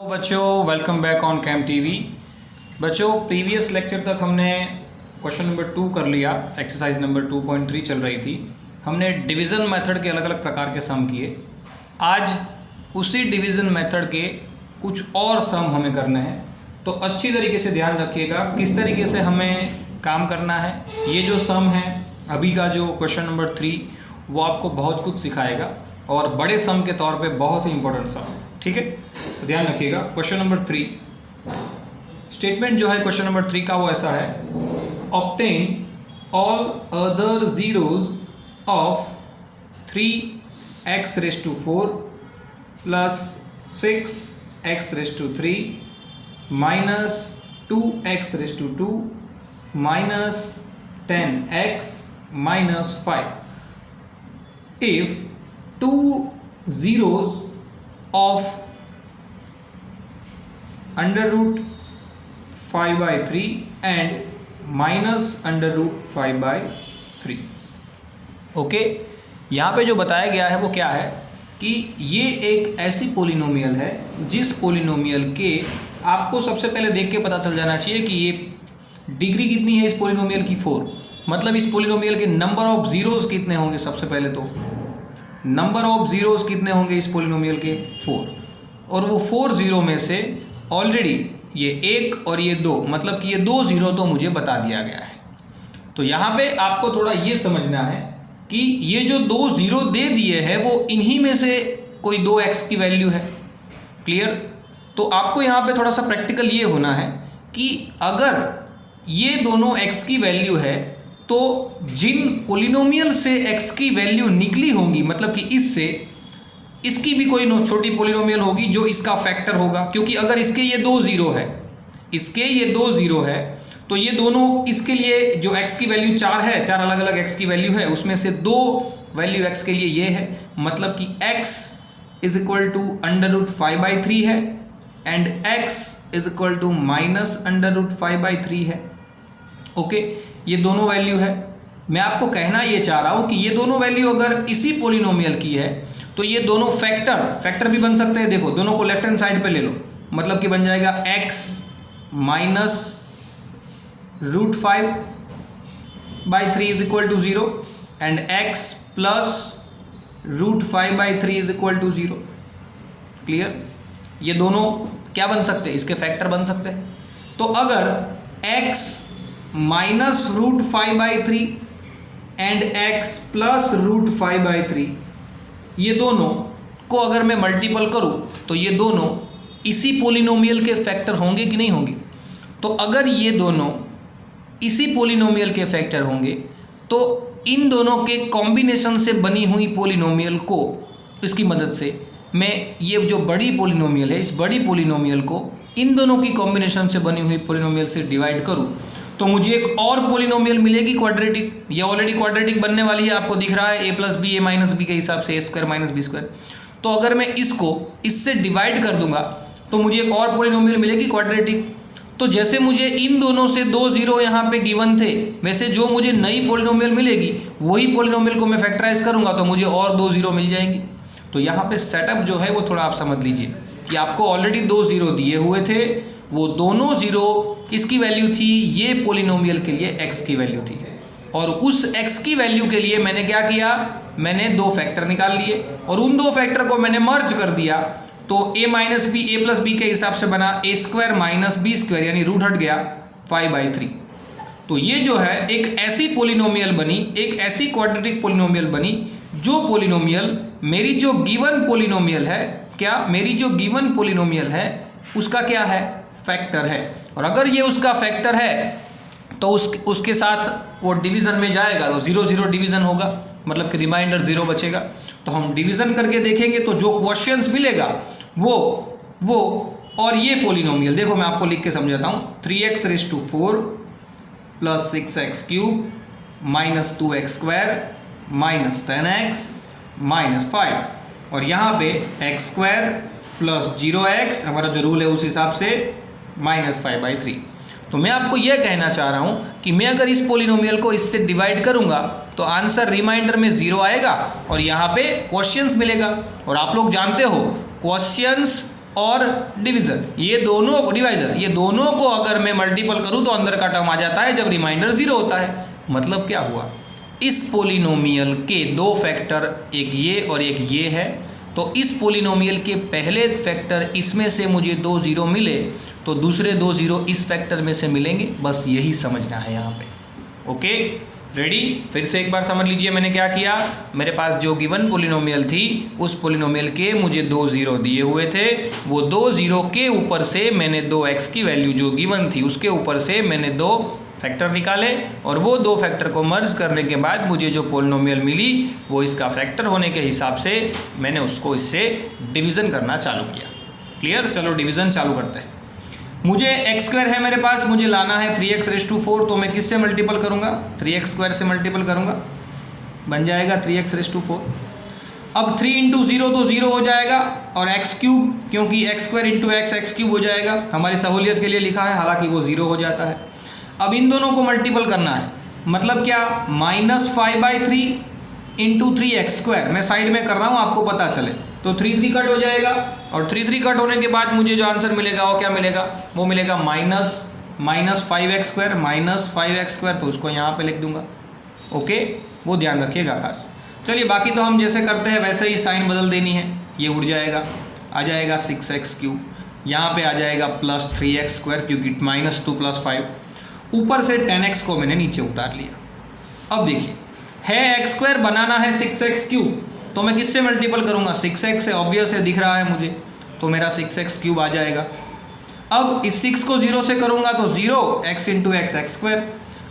बच्चों welcome back on cam TV. बच्चों previous lecture तक हमने क्वेश्चन नंबर 2 कर लिया। एक्सरसाइज नंबर 2.3 चल रही थी। हमने डिवीज़न मेथड के अलग अलग प्रकार के सम किए। आज उसी डिवीज़न मेथड के कुछ और सम हमें करने हैं, तो अच्छी तरीके से ध्यान रखिएगा किस तरीके से हमें काम करना है। ये जो सम है अभी का जो क्वेश्चन नंबर 3 वो आपको बहुत कुछ सिखाएगा और बड़े सम के तौर पे बहुत ही इंपॉर्टेंट सम है। ठीक है, तो ध्यान रखिएगा। क्वेश्चन नंबर 3 स्टेटमेंट जो है क्वेश्चन नंबर 3 का वो ऐसा है, obtain all other zeros of 3x⁴ plus 6x⁻³ minus 2x⁻² minus 10x minus 5 if two zeros of √5/3 and minus √5/3। Okay, यहाँ पे जो बताया गया है वो क्या है कि ये एक ऐसी पोलिनोमियल है जिस पोलिनोमियल के आपको सबसे पहले देख के पता चल जाना चाहिए कि ये डिग्री कितनी है इस पोलिनोमियल की 4। मतलब इस पोलिनोमियल के नंबर ऑफ जीरोस कितने होंगे। सबसे पहले तो नंबर ऑफ जीरोस कितने होंगे इस पोलिनोमियल के 4, और वो 4 जीरो में से ऑलरेडी ये 1 और ये 2, मतलब कि ये 2 जीरो तो मुझे बता दिया गया है। तो यहाँ पे आपको थोड़ा ये समझना है कि ये जो 2 जीरो दे दिए हैं वो इन्हीं में से कोई 2x की वैल्यू है। क्लियर? तो आपको यहाँ पे थोड़ा सा प्रैक्टिकल ये होना है कि अगर ये दोनों x की वैल्यू है तो जिन पोलिनोमियल से x की वैल्यू निकली होंगी, मतलब कि इससे इसकी भी कोई छोटी पोलिनोमियल होगी जो इसका फैक्टर होगा। क्योंकि अगर इसके ये 2 जीरो है, इसके ये 2 जीरो है, तो ये दोनों इसके लिए जो x की वैल्यू 4 है, 4 अलग अलग x की वैल्यू है, उसमें से 2 वैल्यू x के लिए ये है, मतलब कि x इज इक्वल टू √5/3 है and x is equal to minus √5/3 है। ओके, ये दोनों वैल्यू है। मैं आपको कहना ये चाह रहा हूँ कि ये दोनों वैल्यू अगर इसी पोलिनोमियल की है तो ये दोनों फैक्टर भी बन सकते हैं। देखो दोनों को लेफ्ट हैंड साइड पे ले लो, मतलब कि बन जाएगा x minus √5/3 is equal to 0 and x plus √5/3 is equal to 0। Clear? ये दोनों क्या बन सकते हैं? इसके फैक्टर बन सकते हैं। तो अगर x minus √5/3 and x plus √5/3, ये दोनों को अगर मैं मल्टीपल करूं तो ये दोनों इसी पोलिनोमियल के फैक्टर होंगे कि नहीं होंगे? तो अगर ये दोनों इसी पोलिनोमियल के फैक्टर होंगे तो इन दोनों के कॉम्बिनेशन से बनी हुई पोलिनोमियल को, इसकी मदद से मैं ये जो बड़ी पोलिनोमियल है, इस बड़ी पोलिनोमियल को इन दोनों की कॉम्बिनेशन से बनी हुई पोलिनोमियल से डिवाइड करूं तो मुझे एक और पोलिनोमियल मिलेगी क्वाड्रेटिक। ये ऑलरेडी क्वाड्रेटिक बनने वाली है, आपको दिख रहा है a + b a - b के हिसाब से a² - b²। तो अगर मैं इसको इससे डिवाइड कर दूंगा तो मुझे एक और पोलिनोमियल मिलेगी क्वाड्रेटिक। तो जैसे मुझे इन दोनों से 2 जीरो यहाँ पे गिवन थे, वैसे जो मुझे नई पोलिनोमियल मिलेगी वही पोलिनोमियल को मैं फैक्टराइज करूँगा तो मुझे और 2 जीरो मिल जाएंगी। तो यहाँ पे सेटअप जो है वो थोड़ा आप समझ लीजिए कि आपको ऑलरेडी 2 जीरो दिए हुए थे, वो दोनों जीरो किसकी वैल्यू थी? ये पोलिनोमियल के लिए x की वैल्यू थी। और उस x की वैल्यू के लिए मैंने क्या किया? मैंने 2 फैक्टर निकाल लिए और उन 2 फैक्टर को मैंने मर्ज कर दिया। तो a - b a + b के हिसाब से बना a² - b², यानी रूट हट गया 5/3। तो ये जो है एक ऐसी पोलिनोमियल बनी, एक ऐसी क्वाड्रेटिक पोलिनोमियल बनी जो पोलिनोमियल मेरी जो गिवन पोलिनोमियल है, क्या मेरी जो गिवन पोलिनोमियल है उसका क्या है? फैक्टर है। और अगर ये उसका फैक्टर है तो उसके साथ वो डिवीज़न में जाएगा तो 0 0 डिवीज़न होगा, मतलब कि रिमाइंडर 0 बचेगा। तो हम डिवीज़न करके देखेंगे तो जो क्वेश्चंस मिलेगा वो और ये पोलिनोमियल, देखो मैं आपको लिख के समझाता हूँ। 3x⁴ plus 6x³ minus 2x² minus 10x minus 5, और यहाँ पे x² प्लस 0x, हमारा जो रूल है उस हिसाब से माइनस 5/3। तो मैं आपको यह कहना चाह रहा हूँ कि मैं अगर इस पोलिनोमियल को इससे डिवाइड करूँगा तो आंसर रिमाइंडर में 0 आएगा और यहाँ पे क्वेश्चंस मिलेगा। और आप लोग जानते हो क्वेश्चंस और डिवीज़र, ये दोनों को डिवाइज़र, ये दोनों को अगर मैं मल्टीपल करूँ तो अंदर का टर्म आ जाता है जब रिमाइंडर 0 होता है। मतलब क्या हुआ, इस पोलिनोमियल के दो फैक्टर, एक ये और एक ये है, तो इस पोलिनोमियल के पहले फैक्टर इसमें से मुझे 2 0 मिले तो दूसरे 2 0 इस फैक्टर में से मिलेंगे। बस यही समझना है यहाँ पे। Okay, ready? फिर से एक बार समझ लीजिए मैंने क्या किया। मेरे पास जो गिवन पोलिनोमियल थी उस पोलिनोमियल के मुझे 2 0 दिए हुए थे, वो 2 0 के ऊपर से मैंने 2x की वैल्यू जो गिवन थी उसके ऊपर से मैंने 2 फैक्टर निकाले और वो 2 फैक्टर को मर्ज करने के बाद मुझे जो पोलिनोमियल मिली वो इसका फैक्टर होने के हिसाब से मैंने उसको इससे डिवीज़न करना चालू किया। क्लियर? चलो डिवीज़न चालू करते हैं। मुझे x² है मेरे पास, मुझे लाना है 3x⁴, तो मैं किससे मल्टीपल करूँगा? 3x² से मल्टीपल करूँगा, बन जाएगा 3x⁴। अब 3 × 0 तो 0 हो जाएगा और x³ क्योंकि x² × x x³ हो जाएगा, हमारी सहूलियत के लिए लिखा है, हालांकि वो 0 हो जाता है। अब इन दोनों को मल्टीपल करना है, मतलब क्या, -5/3 × 3x², मैं साइड में कर रहा हूँ आपको पता चले, तो 3 3 कट हो जाएगा और 3 3 कट होने के बाद मुझे जो आंसर मिलेगा वो क्या मिलेगा? वो मिलेगा -5x², तो उसको यहाँ पे लिख दूंगा। ओके, वो ध्यान रखिएगा खास। चलिए बाकी तो हम जैसे करते हैं वैसे ही साइन बदल देनी है, ये उड़ जाएगा, आ जाएगा 6x³, यहाँ पे आ जाएगा +3x² क्योंकि -2 + 5, ऊपर से 10x को मैंने नीचे उतार लिया। अब देखिए है x² बनाना है 6x³, तो मैं किससे मल्टीपल करूँगा? 6x से, ऑब्वियस है, दिख रहा है मुझे, तो मेरा 6x³ आ जाएगा। अब इस 6 को 0 से करूँगा तो 0x × x x²।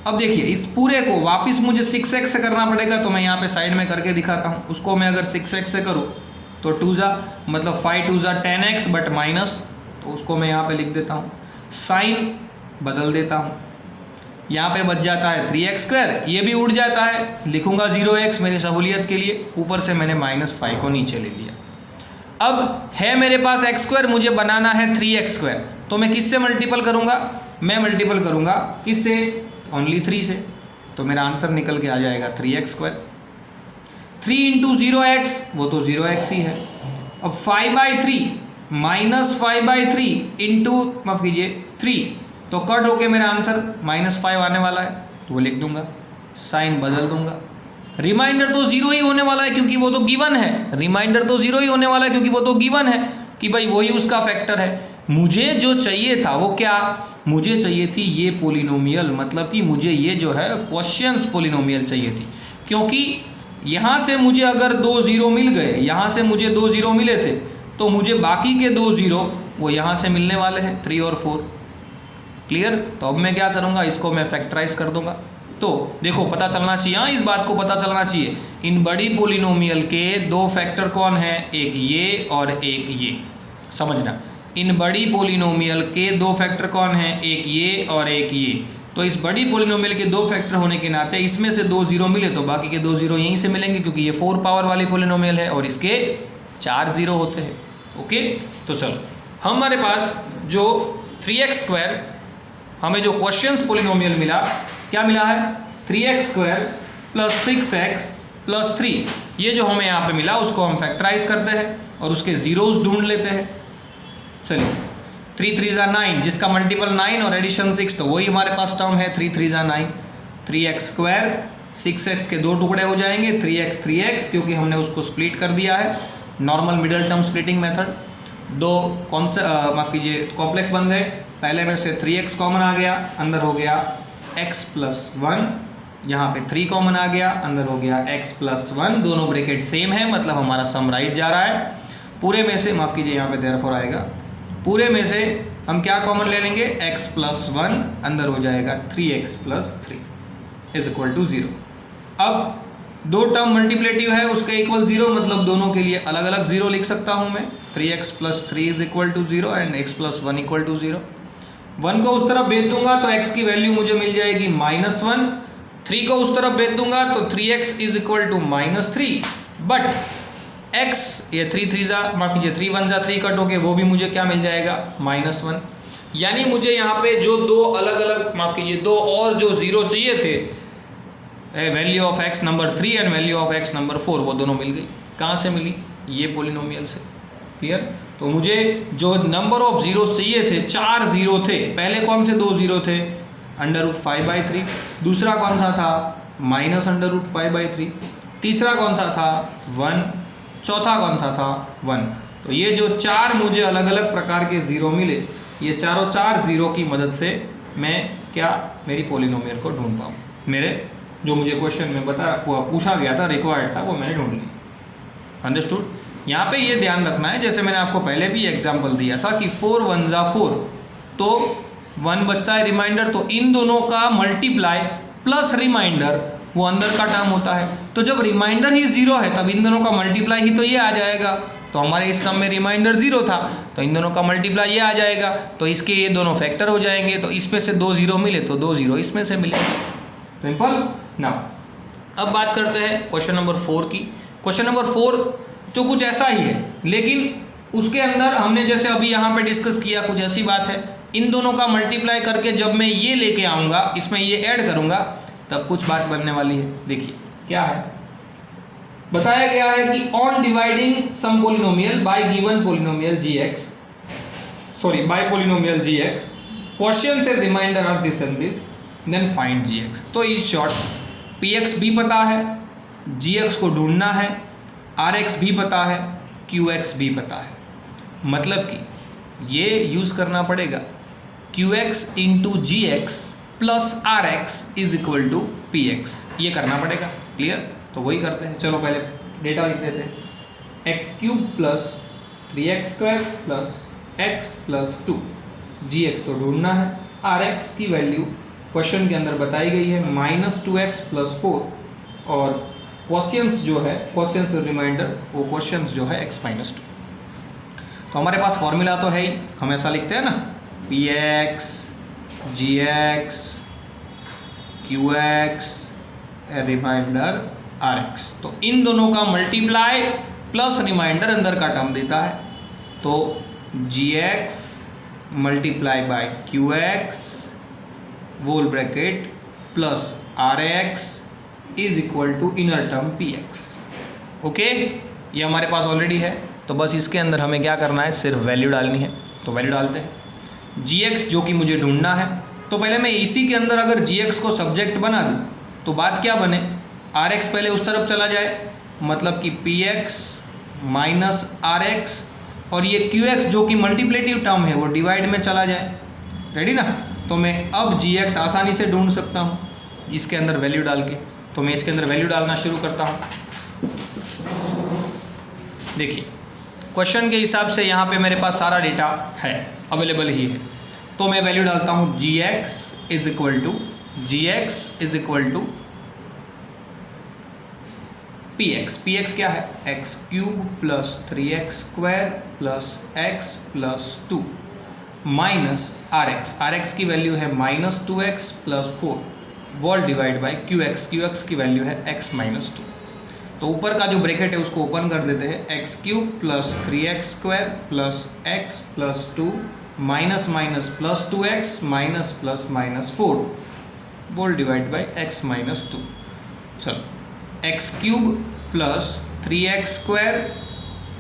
अब देखिए इस पूरे को वापस मुझे 6x से करना पड़ेगा, तो मैं यहाँ पे साइड में करके दिखाता हूँ। उसको मैं अगर 6x से करूँ तो 2 मतलब 5 2 10x बट माइनस, तो उसको मैं यहाँ पे लिख देता हूँ, साइन बदल देता हूँ, यहाँ पे बच जाता है 3x², ये भी उड़ जाता है, लिखूंगा 0x मेरी सहूलियत के लिए, ऊपर से मैंने -5 को नीचे ले लिया। अब है मेरे पास x², मुझे बनाना है 3x², तो मैं किससे मल्टीपल करूँगा? मैं मल्टीपल करूँगा किससे? ओनली 3 से, तो मेरा आंसर निकल के आ जाएगा 3x²। 3 × 0x, वो तो 0x ही है। अब 5/3 -5/3 इंटू, माफ कीजिए 3, तो कट होके मेरा आंसर -5 आने वाला है, तो वो लिख दूंगा, साइन बदल दूंगा। रिमाइंडर तो 0 ही होने वाला है क्योंकि वो तो गिवन है, रिमाइंडर तो 0 ही होने वाला है क्योंकि वो तो गिवन है कि भाई वही उसका फैक्टर है। मुझे जो चाहिए था वो क्या? मुझे चाहिए थी ये पोलिनोमियल, मतलब कि मुझे ये जो है क्वोशिएंट्स पोलिनोमियल चाहिए थी, क्योंकि यहाँ से मुझे अगर 2 0 मिल गए, यहाँ से मुझे 2 0 मिले थे, तो मुझे बाकी के 2 0 वो यहाँ से मिलने वाले हैं, 3 और 4। क्लियर? तो अब मैं क्या करूँगा, इसको मैं फैक्टराइज कर दूंगा। तो देखो पता चलना चाहिए, हाँ, इस बात को पता चलना चाहिए, इन बड़ी पोलिनोमियल के 2 फैक्टर कौन है? एक ये और एक ये। समझना, इन बड़ी पोलिनोमियल के 2 फैक्टर कौन हैं? एक ये और एक ये। तो इस बड़ी पोलिनोमियल के 2 फैक्टर होने के नाते इसमें से 2 0 मिले तो बाकी के 2 0 यहीं से मिलेंगे, क्योंकि ये 4 पावर वाली पोलिनोमियल है और इसके 4 0 होते हैं। ओके, तो चलो हमारे पास जो 3x² हमें जो क्वोशिएंट्स पोलिनोमियल मिला, क्या मिला है? 3x² + 6x + 3, ये जो हमें यहाँ पे मिला उसको हम फैक्टराइज करते हैं और उसके ज़ीरोज़ ढूंढ लेते हैं। चलिए 3 3 9, जिसका मल्टीपल 9 और एडिशन 6, तो वही हमारे पास टर्म है 3 3 9। 3x², 6x के 2 टुकड़े हो जाएंगे, 3x 3x, क्योंकि हमने उसको स्प्लिट कर दिया है, normal middle term splitting method. 2 कौन से माफ़ कीजिए कॉम्प्लेक्स बन गए, पहले में से 3x कॉमन आ गया, अंदर हो गया x + 1, यहाँ पे 3 कॉमन आ गया, अंदर हो गया x + 1, दोनों ब्रैकेट सेम है, मतलब हमारा सम राइट जा रहा है। पूरे में से माफ़ कीजिए यहाँ पे देयरफॉर आएगा, पूरे में से हम क्या कॉमन ले लेंगे? x + 1, अंदर हो जाएगा 3x + 3 = 0। अब 2 टर्म मल्टीप्लेटिव है, उसके इक्वल 0, मतलब दोनों के लिए अलग अलग 0 लिख सकता हूँ मैं। 3x + 3 = 0 and x + 1 = 0। 1 को उस तरफ भेज दूंगा तो x की वैल्यू मुझे मिल जाएगी -1। 3 को उस तरफ भेज दूंगा तो 3x = -3, बट x, ये 3 3 माफ कीजिए 3 1 3 कट होके वो भी मुझे क्या मिल जाएगा? -1। यानी मुझे यहाँ पे जो 2 अलग अलग, माफ कीजिए 2 और जो 0 चाहिए थे, value of x number 3 and value of x number 4, वो दोनों मिल गई। कहाँ से मिली? ये पोलिनोमियल से। क्लियर? तो मुझे जो नंबर ऑफ जीरो चाहिए थे, 4 जीरो थे। पहले कौन से 2 जीरो थे? √5/3। दूसरा कौन सा था? -√5/3। तीसरा कौन सा था? 1। चौथा कौन सा था? 1। तो ये जो 4 मुझे अलग अलग प्रकार के ज़ीरो मिले, ये चारों 4 ज़ीरो की मदद से मैं क्या मेरी पोलिनोमियल को ढूंढ पाऊँ। मेरे जो मुझे क्वेश्चन में पूछा गया था, रिक्वायर्ड था, वो मैंने ढूंढ लिया। अंडरस्टूड? यहाँ पे ये ध्यान रखना है, जैसे मैंने आपको पहले भी एग्जाम्पल दिया था कि 4 1 ज़ा 4, तो 1 बचता है रिमाइंडर, तो इन दोनों का मल्टीप्लाई प्लस रिमाइंडर वो अंदर का टर्म होता है। तो जब रिमाइंडर ही 0 है तब इन दोनों का मल्टीप्लाई ही तो ये आ जाएगा। तो हमारे इस सम में रिमाइंडर 0 था, तो इन दोनों का मल्टीप्लाई ये आ जाएगा, तो इसके ये दोनों फैक्टर हो जाएंगे। तो इसमें से 2 जीरो मिले तो 2 जीरो इसमें से मिले। सिंपल ना। अब बात करते हैं क्वेश्चन नंबर 4 की। क्वेश्चन नंबर 4 जो कुछ ऐसा ही है, लेकिन उसके अंदर हमने जैसे अभी यहाँ पे डिस्कस किया, कुछ ऐसी बात है, इन दोनों का मल्टीप्लाई करके जब मैं ये लेके आऊँगा, इसमें ये ऐड करूँगा, तब कुछ बात बनने वाली है। देखिए क्या है, बताया गया है कि on dividing some polynomial by given polynomial by polynomial gx, question से remainder are this and this, then find gx। तो इन शॉर्ट px भी पता है, gx को ढूंढना है, rx भी पता है, qx भी पता है। मतलब कि ये यूज़ करना पड़ेगा qx into gx plus rx is equal to px, ये करना पड़ेगा। क्लियर? तो वही करते हैं। चलो पहले डेटा लिख देते हैं। x³ plus 3x² plus x plus 2, gx तो ढूंढना है, rx की वैल्यू क्वेश्चन के अंदर बताई गई है -2x प्लस 4, और क्वेश्चंस जो है, क्वेश्चंस रिमाइंडर, वो क्वेश्चंस जो है x माइनस 2। तो हमारे पास फॉर्मूला तो है ही, हम ऐसा लिखते हैं ना, px gx qx remainder rx। तो इन दोनों का मल्टीप्लाई प्लस रिमाइंडर अंदर का टर्म देता है, तो gx multiply by qx whole bracket plus rx is equal to inner term px। Okay, ये हमारे पास ऑलरेडी है, तो बस इसके अंदर हमें क्या करना है, सिर्फ वैल्यू डालनी है। तो वैल्यू डालते हैं। gx जो कि मुझे ढूंढना है, तो पहले मैं इसी के अंदर अगर gx को सब्जेक्ट बना दूँ तो बात क्या बने, rx पहले उस तरफ चला जाए, मतलब कि px माइनस rx, और ये qx जो कि मल्टीप्लेटिव टर्म है वो डिवाइड में चला जाए। रेडी ना? तो मैं अब gx आसानी से ढूंढ सकता हूँ इसके अंदर वैल्यू डाल के। तो मैं इसके अंदर वैल्यू डालना शुरू करता हूँ। देखिए क्वेश्चन के हिसाब से यहाँ पे मेरे पास सारा डेटा है, अवेलेबल ही है, तो मैं वैल्यू डालता हूँ gx is equal to px क्या है, x³ plus 3x² plus x plus 2 minus rx की वैल्यू है -2x plus 4 whole divide by qx की वैल्यू है x माइनस 2। तो ऊपर का जो ब्रैकेट है उसको ओपन कर देते हैं, x³ plus 3x² plus x plus 2 minus minus plus 2x minus plus minus 4 whole divide by x minus 2। चलो x³ plus 3x²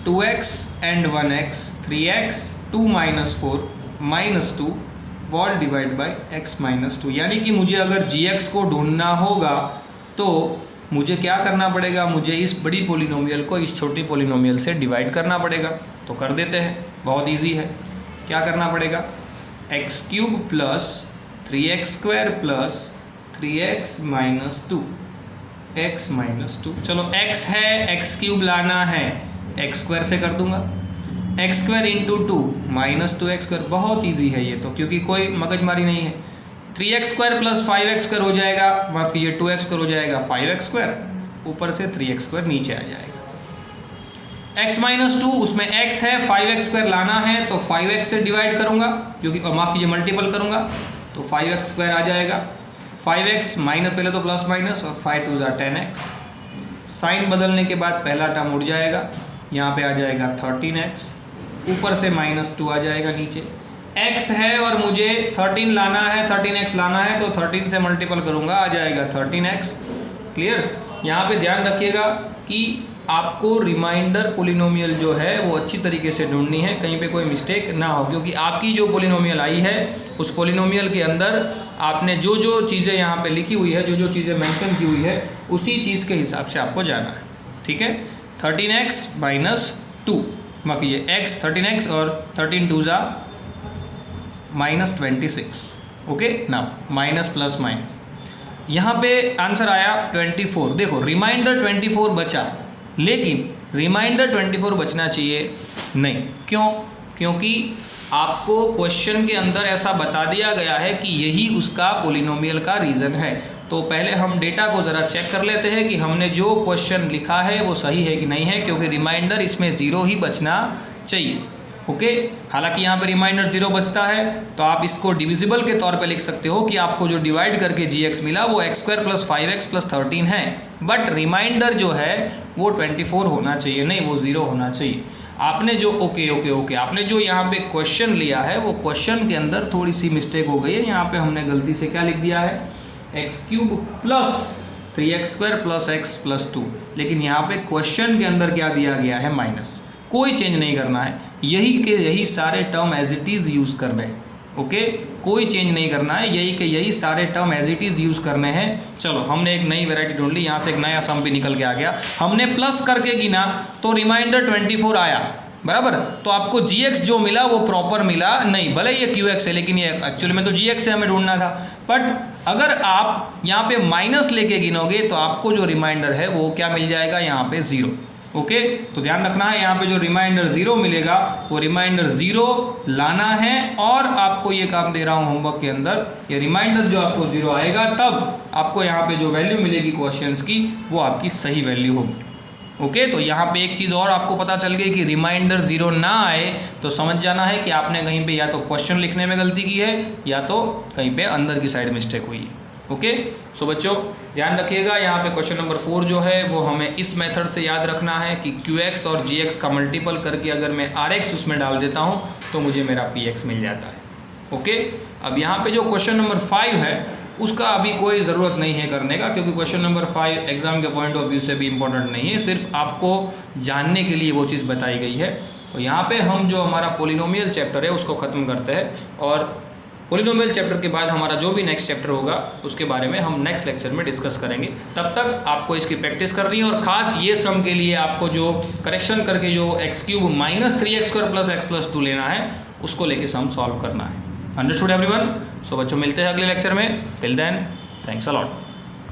2x and 1x 3x 2 minus 4 minus 2 whole divide by x minus 2। यानी कि मुझे अगर gx को ढूंढना होगा तो मुझे क्या करना पड़ेगा, मुझे इस बड़ी पोलिनोमियल को इस छोटी पोलिनोमियल से डिवाइड करना पड़ेगा। तो कर देते हैं, बहुत इजी है। क्या करना पड़ेगा, x³ plus 3x² plus 3x minus 2 x minus 2। चलो x है, x³ लाना है, x² से कर दूंगा, x² इंटू 2 माइनस 2x²। बहुत इजी है ये तो, क्योंकि कोई मगजमारी नहीं है। 3x² प्लस 5x² हो जाएगा, माफ कीजिए 2x² हो जाएगा 5x², ऊपर से 3x² नीचे आ जाएगा। x माइनस 2 उसमें x है, 5x² लाना है, तो 5x से डिवाइड करूँगा, क्योंकि माफ़ कीजिए मल्टीपल करूँगा, तो 5x² आ जाएगा। 5x माइनस, पहले तो प्लस माइनस, और 5 2 10x। साइन बदलने के बाद पहला टर्म उड़ जाएगा, यहाँ पे आ जाएगा 13x, ऊपर से -2 आ जाएगा नीचे। x है और मुझे 13 लाना है, 13x लाना है, तो 13 से मल्टीपल करूँगा, आ जाएगा 13x। क्लियर? यहाँ पे ध्यान रखिएगा कि आपको रिमाइंडर पोलिनोमियल जो है वो अच्छी तरीके से ढूंढनी है, कहीं पे कोई मिस्टेक ना हो, क्योंकि आपकी जो पोलिनोमियल आई है उस पोलिनोमियल के अंदर आपने जो जो चीज़ें यहाँ पे लिखी हुई है, जो जो चीज़ें मेंशन की हुई है, उसी चीज़ के हिसाब से आपको जाना है। ठीक है, 13x माइनस 2, माफ कीजिए x 13x और 13 2 जा minus 26। Okay, now minus plus minus, यहाँ पे आंसर आया 24। देखो रिमाइंडर 24 बचा, लेकिन रिमाइंडर 24 बचना चाहिए नहीं। क्यों? क्योंकि आपको क्वेश्चन के अंदर ऐसा बता दिया गया है कि यही उसका पोलिनोमियल का रीज़न है। तो पहले हम डेटा को ज़रा चेक कर लेते हैं कि हमने जो क्वेश्चन लिखा है वो सही है कि नहीं है, क्योंकि रिमाइंडर इसमें 0 ही बचना चाहिए। ओके, हालांकि यहाँ पे रिमाइंडर 0 बचता है तो आप इसको डिविजिबल के तौर पे लिख सकते हो कि आपको जो डिवाइड करके gx मिला वो x² + 5x + 13 है, बट रिमाइंडर जो है वो 24 होना चाहिए, नहीं वो 0 होना चाहिए। आपने जो ओके आपने जो यहाँ पे क्वेश्चन लिया है वो क्वेश्चन के अंदर थोड़ी सी मिस्टेक हो गई है। यहाँ पे हमने गलती से क्या लिख दिया है, x³ + 3x² + x + 2, लेकिन यहाँ पे क्वेश्चन के अंदर क्या दिया गया है, माइनस। कोई चेंज नहीं करना है, यही के यही सारे term as it is use करने हैं। ओके, कोई चेंज नहीं करना है, यही के यही सारे term as it is use करने हैं। चलो हमने एक नई वैरायटी ढूंढ ली, यहाँ से एक नया सम भी निकल के आ गया। हमने प्लस करके गिना तो रिमाइंडर 24 आया, बराबर। तो आपको gx जो मिला वो प्रॉपर मिला नहीं, भले ये qx है लेकिन ये एक्चुअली में तो gx से हमें ढूंढना था। बट अगर आप यहाँ पे माइनस लेके गिनोगे तो आपको जो रिमाइंडर है वो क्या मिल जाएगा, यहाँ पे 0। ओके, तो ध्यान रखना है, यहाँ पे जो रिमाइंडर 0 मिलेगा वो रिमाइंडर 0 लाना है। और आपको ये काम दे रहा हूँ होमवर्क के अंदर, ये रिमाइंडर जो आपको 0 आएगा तब आपको यहाँ पे जो वैल्यू मिलेगी क्वेश्चंस की वो आपकी सही वैल्यू होगी। ओके, तो यहाँ पे एक चीज़ और आपको पता चल गई कि रिमाइंडर 0 ना आए तो समझ जाना है कि आपने कहीं पे या तो क्वेश्चन लिखने में गलती की है या तो कहीं पे अंदर की साइड मिस्टेक हुई है। ओके, सो बच्चों ध्यान रखिएगा, यहाँ पे क्वेश्चन नंबर 4 जो है वो हमें इस मेथड से याद रखना है कि qx और gx का मल्टीपल करके अगर मैं rx उसमें डाल देता हूँ तो मुझे मेरा px मिल जाता है। ओके, अब यहाँ पे जो क्वेश्चन नंबर 5 है उसका अभी कोई ज़रूरत नहीं है करने का, क्योंकि क्वेश्चन नंबर 5 एग्जाम के पॉइंट ऑफ व्यू से भी इम्पोर्टेंट नहीं है, सिर्फ आपको जानने के लिए वो चीज़ बताई गई है। तो यहाँ पे हम जो हमारा पोलिनोमियल चैप्टर है उसको ख़त्म करते हैं, और पोलिनोमियल चैप्टर के बाद हमारा जो भी नेक्स्ट चैप्टर होगा उसके बारे में हम नेक्स्ट लेक्चर में डिस्कस करेंगे। तब तक आपको इसकी प्रैक्टिस करनी है, और ख़ास ये सम के लिए आपको जो करेक्शन करके जो x³ - 3x² + x + 2 लेना है उसको लेके सम सॉल्व करना है। Understood everyone? सो बच्चों मिलते हैं अगले लेक्चर में। Till then thanks a lot.